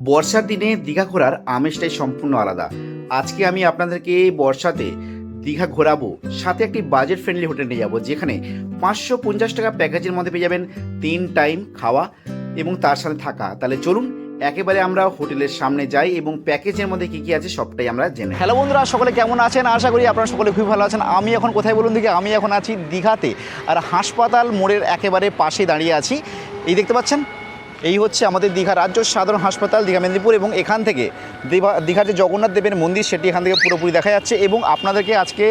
বর্ষার দিনে দীঘা ঘোরার আমেজটাই সম্পূর্ণ আলাদা। আজকে আমি আপনাদেরকে এই বর্ষাতে দীঘা ঘোরাবো, সাথে একটি বাজেট ফ্রেন্ডলি হোটেল নিয়ে যাবো, যেখানে 550 টাকা প্যাকেজের মধ্যে পেয়ে যাবেন 3 টাইম খাওয়া এবং তার সাথে থাকা। তাহলে চলুন একেবারে আমরা হোটেলের সামনে যাই এবং প্যাকেজের মধ্যে কী কী আছে সবটাই আমরা জেনে। হ্যালো বন্ধুরা, সকলে কেমন আছেন? আশা করি আপনারা সকলে খুবই ভালো আছেন। আমি এখন কোথায় বলুন দেখি? আমি এখন আছি দীঘাতে, আর হাসপাতাল মোড়ের একেবারে পাশে দাঁড়িয়ে আছি। এই দেখতে পাচ্ছেন, এই হচ্ছে আমাদের দীঘা রাজ্য সাধারণ হাসপাতাল, দীঘা মেদিনীপুর। এবং এখান থেকে দীঘার যে জগন্নাথ দেবের মন্দির, সেটি এখান থেকে পুরোপুরি দেখা যাচ্ছে। এবং আপনাদেরকে আজকে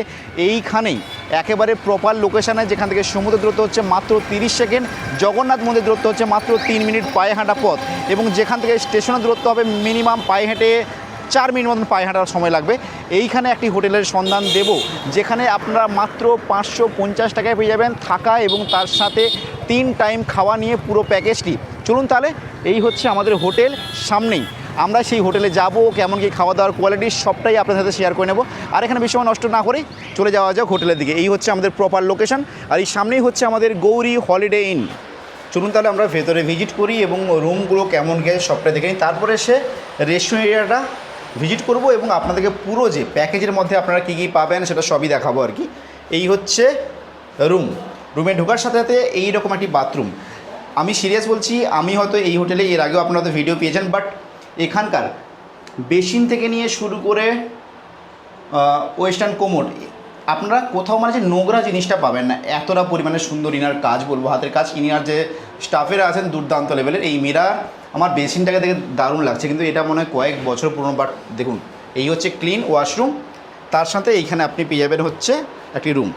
এইখানেই একেবারে প্রপার লোকেশানে, যেখান থেকে সমুদ্র দূরত্ব হচ্ছে মাত্র 30 সেকেন্ড, জগন্নাথ মন্দির দূরত্ব হচ্ছে মাত্র 3 মিনিট পায়ে হাঁটা পথ, এবং যেখান থেকে স্টেশনের দূরত্ব হবে মিনিমাম পায়ে হেঁটে 4 মিনিট মতন পায়ে হাঁটার সময় লাগবে। এইখানে একটি হোটেলের সন্ধান দেব, যেখানে আপনারা মাত্র 550 টাকায় পেয়ে যাবেন থাকা এবং তার সাথে 3 টাইম খাওয়া নিয়ে পুরো প্যাকেজটি। চলুন তাহলে, এই হচ্ছে আমাদের হোটেল, সামনেই আমরা সেই হোটেলে যাব। কেমন কি খাওয়া দাওয়ার কোয়ালিটি সবটাই আপনাদের সাথে শেয়ার করে নেব। আর এখানে বেশি সময় নষ্ট না করেই চলে যাওয়া যাক হোটেলের দিকে। এই হচ্ছে আমাদের প্রপার লোকেশন, আর এই সামনেই হচ্ছে আমাদের গৌরী হলিডে ইন। চলুন তাহলে আমরা ভেতরে ভিজিট করি এবং রুমগুলো কেমন গেছে সবটা দেখে নিই। তারপরে এসে রেস্টুরেন্ট এরিয়াটা ভিজিট করব এবং আপনাদেরকে পুরো যে প্যাকেজের মধ্যে আপনারা কী কী পাবেন সেটা সবই দেখাবো আর কি। এই হচ্ছে রুমে ঢোকার সাথে সাথে এইরকম একটি বাথরুম। আমি সিরিয়াস বলছি, আমি হয়তো এই হোটেলে এর আগেও আপনারা ভিডিও পেয়েছেন, বাট এখানকার বেসিন থেকে নিয়ে শুরু করে ওয়েস্টার্ন কোমোড আপনারা কোথাও মানে যে নোংরা জিনিসটা পাবেন না, এতটা পরিমাণে সুন্দর ইনার কাজ, বলবো হাতের কাজ। ইনার যে স্টাফেরা আছেন দুর্দান্ত লেভেলের। এই মিরার আমার বেসিনটাকে দেখে দারুণ লাগছে, কিন্তু এটা মনে হয় কয়েক বছর পুরনো। বাট দেখুন, এই হচ্ছে ক্লিন ওয়াশরুম, তার সাথে এইখানে আপনি পেয়ে যাবেন হচ্ছে একটি রুম।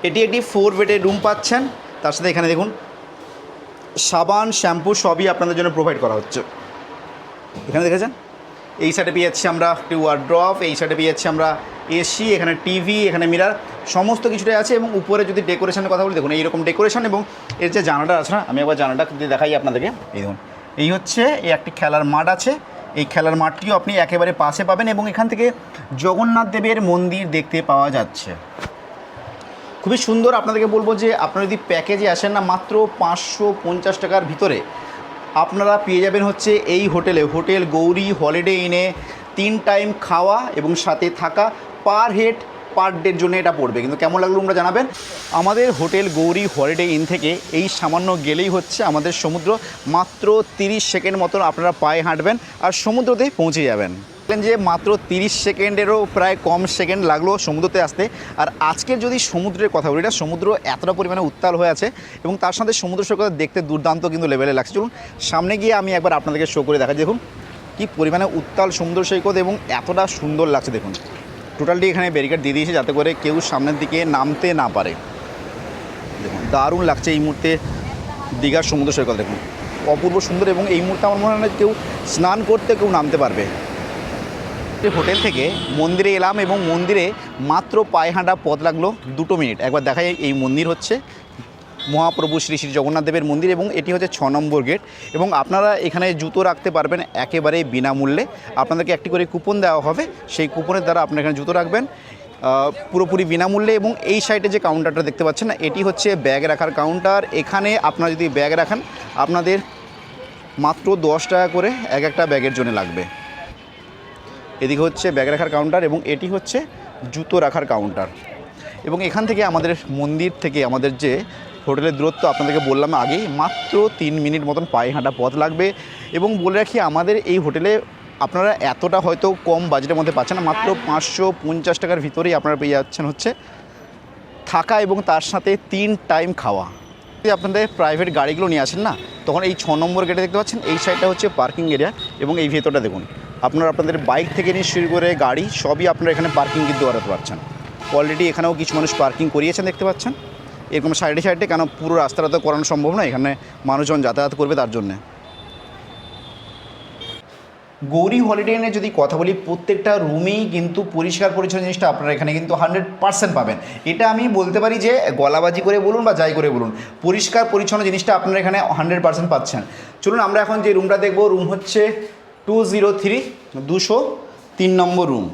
এটি একটি 4 বেডের রুম পাচ্ছেন। তার সাথে এখানে দেখুন সাবান, শ্যাম্পু সবই আপনাদের জন্য প্রোভাইড করা হচ্ছে। এখানে দেখেছেন, এই সাইডে পেয়ে যাচ্ছি আমরা একটি ওয়ার্ড্রপ, এই সাইডে পেয়ে যাচ্ছি আমরা এসি, এখানে টিভি, এখানে মিরার, সমস্ত কিছুটাই আছে। এবং উপরে যদি ডেকোরেশনের কথা বলি, দেখুন এইরকম ডেকোরেশন। এবং এর যে জানালাটা আছে না, আমি একবার জানালাটা দেখাই আপনাদেরকে। এই দেখুন, এই হচ্ছে এই একটি খেলার মাঠ আছে। এই খেলার মাঠটিও আপনি একেবারে পাশে পাবেন এবং এখান থেকে জগন্নাথ দেবের মন্দির দেখতে পাওয়া যাচ্ছে। খুবই সুন্দর। আপনাদেরকে বলবো যে আপনারা যদি প্যাকেজে আসেন না, মাত্র 550 টাকার ভিতরে আপনারা পেয়ে যাবেন হচ্ছে এই হোটেলে, হোটেল গৌরী হলিডে ইনে 3 টাইম খাওয়া এবং সাথে থাকা। পার হেড পার ডের জন্য এটা পড়বে। কিন্তু কেমন লাগলো তোমরা জানাবেন। আমাদের হোটেল গৌরী হলিডে ইন থেকে এই সামান্য গেলেই হচ্ছে আমাদের সমুদ্র। মাত্র 30 সেকেন্ড মতন আপনারা পায়ে হাঁটবেন আর সমুদ্রতেই পৌঁছে যাবেন। যে মাত্র 30 সেকেন্ডেরও প্রায় কম সেকেন্ড লাগলো সমুদ্রতে আসতে। আর আজকের যদি সমুদ্রের কথা বলি, এটা সমুদ্র এতটা পরিমাণে উত্তাল হয়ে আছে এবং তার সাথে সমুদ্র সৈকত দেখতে দুর্দান্ত কিন্তু লেভেলে লাগছে। চলুন সামনে গিয়ে আমি একবার আপনাদেরকে শো করে দেখাচ্ছি। দেখুন কি পরিমাণে উত্তাল সমুদ্র সৈকত এবং এতটা সুন্দর লাগছে। দেখুন টোটালটি এখানে ব্যারিকেড দিয়ে দিয়েছে যাতে করে কেউ সামনের দিকে নামতে না পারে। দেখুন দারুণ লাগছে এই মুহূর্তে দীঘার সমুদ্র সৈকত। দেখুন অপূর্ব সুন্দর, এবং এই মুহূর্তে আমার মনে হয় না কেউ স্নান করতে কেউ নামতে পারবে। হোটেল থেকে মন্দিরে এলাম এবং মন্দিরে মাত্র পায়ে হাঁটা পথ লাগলো 2 মিনিট। একবার দেখাই, এই মন্দির হচ্ছে মহাপ্রভু শ্রী শ্রী জগন্নাথ দেবের মন্দির এবং এটি হচ্ছে 6 নম্বর গেট। এবং আপনারা এখানে জুতো রাখতে পারবেন একেবারে বিনামূল্যে। আপনাদেরকে একটি করে কুপন দেওয়া হবে, সেই কুপনের দ্বারা আপনারা এখানে জুতো রাখবেন পুরোপুরি বিনামূল্যে। এবং এই সাইডে যে কাউন্টারটা দেখতে পাচ্ছেন না, এটি হচ্ছে ব্যাগ রাখার কাউন্টার। এখানে আপনারা যদি ব্যাগ রাখেন, আপনাদের মাত্র 10 টাকা করে এক একটা ব্যাগের জন্য লাগবে। এদিকে হচ্ছে ব্যাগ রাখার কাউন্টার এবং এটি হচ্ছে জুতো রাখার কাউন্টার। এবং এখান থেকে আমাদের মন্দির থেকে আমাদের যে হোটেলের দূরত্ব আপনাদেরকে বললাম আগেই, মাত্র 3 মিনিট মতন পায়ে হাঁটা পথ লাগবে। এবং বলে রাখি, আমাদের এই হোটেলে আপনারা এতটা হয়তো কম বাজেটের মধ্যে পাচ্ছেন না, মাত্র 550 টাকার ভিতরেই আপনারা পেয়ে যাচ্ছেন হচ্ছে থাকা এবং তার সাথে 3 টাইম খাওয়া। যদি আপনাদের প্রাইভেট গাড়িগুলো নিয়ে আসেন না, তখন এই 6 নম্বর গেটে দেখতে পাচ্ছেন, এই সাইডটা হচ্ছে পার্কিং এরিয়া। এবং এই ভেতরটা দেখুন, আপনারা আপনাদের বাইক থেকে নিয়ে শুরু করে গাড়ি সবই আপনারা এখানে পার্কিং কিন্তু করাতে পারছেন। অলরেডি এখানেও কিছু মানুষ পার্কিং করিয়েছেন দেখতে পাচ্ছেন, এরকম সাইডে সাইডে। কেন পুরো রাস্তাটা তো করানো সম্ভব নয়, এখানে মানুষজন যাতায়াত করবে তার জন্যে। গৌরী হলিডে ইনে যদি কথা বলি, প্রত্যেকটা রুমেই কিন্তু পরিষ্কার পরিচ্ছন্ন জিনিসটা আপনারা এখানে কিন্তু 100% পাবেন। এটা আমি বলতে পারি যে গলাবাজি করে বলুন বা যাই করে বলুন, পরিষ্কার পরিচ্ছন্ন জিনিসটা আপনারা এখানে 100% পাচ্ছেন। চলুন আমরা এখন যে রুমটা দেখব, রুম হচ্ছে 203 নম্বর রুম।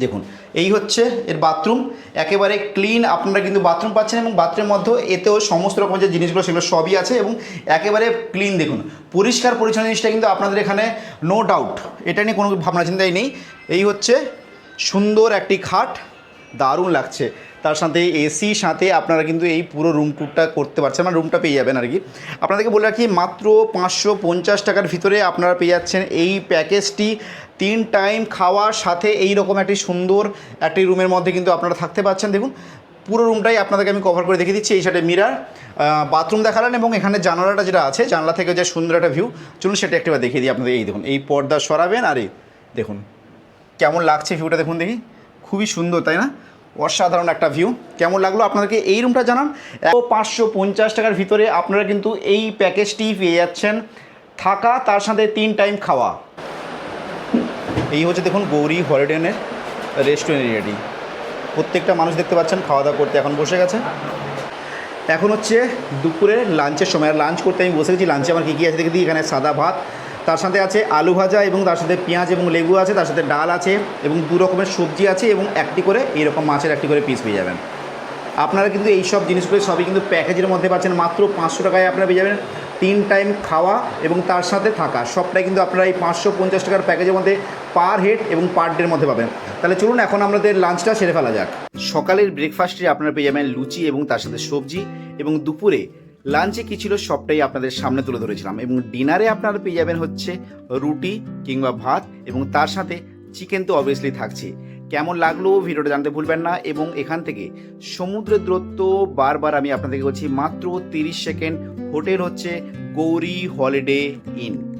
দেখুন এই হচ্ছে এর বাথরুম, একেবারে ক্লিন আপনারা কিন্তু বাথরুম পাচ্ছেন এবং বাথরুমের মধ্যে এতেও সমস্ত রকম যে জিনিসগুলো সেগুলো সবই আছে এবং একেবারে ক্লিন। দেখুন পরিষ্কার পরিচ্ছন্ন জিনিসটা কিন্তু আপনাদের এখানে নো ডাউট, এটা নিয়ে কোনো ভাবনা চিন্তাই নেই। এই হচ্ছে সুন্দর একটি খাট, দারুণ লাগছে। তার সাথে এসি সাথে আপনারা কিন্তু এই পুরো রুম টুরটা করতে পারছেন, মানে রুমটা পেয়ে যাবেন আর কি। আপনাদেরকে বলে রাখি মাত্র 550 টাকার ভিতরে আপনারা পেয়ে যাচ্ছেন এই প্যাকেজটি। 3 টাইম খাওয়ার সাথে এই রকম একটি সুন্দর একটি রুমের মধ্যে কিন্তু আপনারা থাকতে পারছেন। দেখুন পুরো রুমটাই আপনাদেরকে আমি কভার করে দেখিয়ে দিচ্ছি। এই সাইডে মিরার, বাথরুম দেখালেন এবং এখানে জানালাটা যেটা আছে, জানলা থেকে যে সুন্দর একটা ভিউ, চলুন সেটা একটিবার দেখিয়ে দিই আপনাদের। এই দেখুন এই পর্দা সরাবেন আর এই দেখুন কেমন লাগছে ভিউটা, দেখুন দেখি, খুবই সুন্দর তাই না? অসাধারণ একটা ভিউ। কেমন লাগলো আপনাদেরকে এই রুমটা জানান। 550 টাকার ভিতরে আপনারা কিন্তু এই প্যাকেজটি পেয়ে যাচ্ছেন, থাকা তার সাথে 3 টাইম খাওয়া। এই হচ্ছে দেখুন গৌরী হলিডে ইনের রেস্টুরেন্ট এরিয়াটি। প্রত্যেকটা মানুষ দেখতে পাচ্ছেন খাওয়া দাওয়া করতে এখন বসে গেছে। এখন হচ্ছে দুপুরে লাঞ্চের সময়, আর লাঞ্চ করতে আমি বসে গেছি। লাঞ্চে আমার কী কী আছে দেখে দিই। এখানে সাদা ভাত, তার সাথে আছে আলু ভাজা এবং তার সাথে পেঁয়াজ এবং লেবু আছে, তার সাথে ডাল আছে এবং 2 রকমের সবজি আছে এবং একটি করে এইরকম মাছের একটি করে পিস পেয়ে যাবেন। আপনারা কিন্তু এই সব জিনিসগুলো সবই কিন্তু প্যাকেজের মধ্যে পাচ্ছেন। মাত্র 500 টাকায় আপনারা পেয়ে যাবেন 3 টাইম খাওয়া এবং তার সাথে থাকা, সবটাই কিন্তু আপনারা এই 550 টাকার প্যাকেজের মধ্যে পার হেড এবং পার ডের মধ্যে পাবেন। তাহলে চলুন এখন আমাদের লাঞ্চটা সেরে ফেলা যাক। সকালের ব্রেকফাস্টে আপনারা পেয়ে যাবেন লুচি এবং তার সাথে সবজি, এবং দুপুরে লাঞ্চে কী ছিল সবটাই আপনাদের সামনে তুলে ধরেছিলাম, এবং ডিনারে আপনারা পেয়ে যাবেন হচ্ছে রুটি কিংবা ভাত এবং তার সাথে চিকেন তো অবভিয়াসলি থাকছে। কেমন লাগলো ভিডিওটা জানতে ভুলবেন না, এবং এখান থেকে সমুদ্রের দূরত্ব বারবার আমি আপনাদেরকে বলছি মাত্র 30 সেকেন্ড। হোটেল হচ্ছে গৌরী হলিডে ইন।